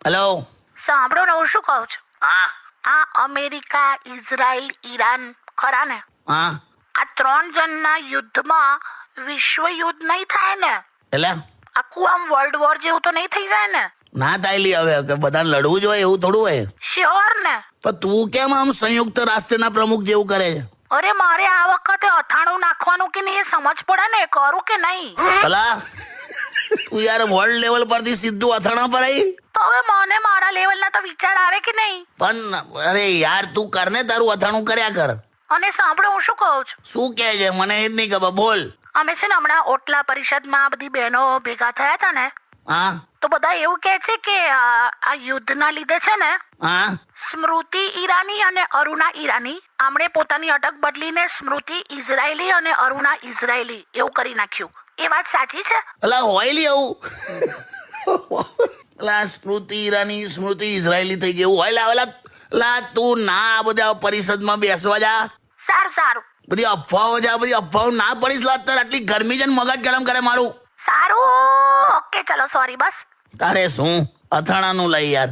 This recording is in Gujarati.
હેલો. સાંભળો ને, હું શું કહું છું? હા આ અમેરિકા, ઇઝરાયલ, ઈરાન ખરા ને, હા આ 3 જણના યુદ્ધમાં વિશ્વ યુદ્ધ નહીં થાય ને? એટલે આખું આમ વર્લ્ડ વોર જેવું તો નહીં થઈ જાય ને? ના થાય લી, હવે કે બધાને લડવું જ હોય એવું થોડું હોય. શ્યોર ને? પણ તું કેમ આમ સંયુક્ત રાષ્ટ્રના પ્રમુખ જેવું કરે છે? અરે મારે આ વખતે અથાણું નાખવાનું કે નહીં એ સમજ પડે ને, કરું કે નહીં? ભલા તું યાર વર્લ્ડ લેવલ પરથી સીધું અથાણા પર આવી. તો હવે મને મારા લેવલના તો વિચાર આવે કે નહીં? પણ અરે યાર તું કર ને, તારું અથાણું કર્યા કર. અને સાંભળો, હું શું કહું છું? શું કહે છે મને એ જ નહીં ખબર, બોલ. અમે છે ને હમણાં ઓટલા પરિષદમાં બધી બહેનો ભેગા થયા હતા ને, હા તો બધા એવું કહે છે કે આ યુદ્ધના લીધે છે ને હા સ્મૃતિ ઈરાની અને અરુણા ઈરાની આમણે પોતાની અટક બદલીને સ્મૃતિ ઇઝરાયલી અને અરુણા ઇઝરાયલી એવું કરી નાખ્યું. એ વાત સાચી છે? અલા હોય લી આવું. અલા સ્મૃતિ ઈરાની સ્મૃતિ ઇઝરાયલી થઈ ગયું હોય લાવેલા. લા તું ના આ બધા પરિષદમાં બેસવા જા. સારું સારું બધી અફવાઓ છે, આ બધી અફવાઓ ના પડીશ. લા તાર આટલી ગરમી છે ને મગજ ગરમ કરે મારું. સારું, ઓકે, ચલો, સોરી, બસ. તારે શું અથાણાનું લઈ યાર.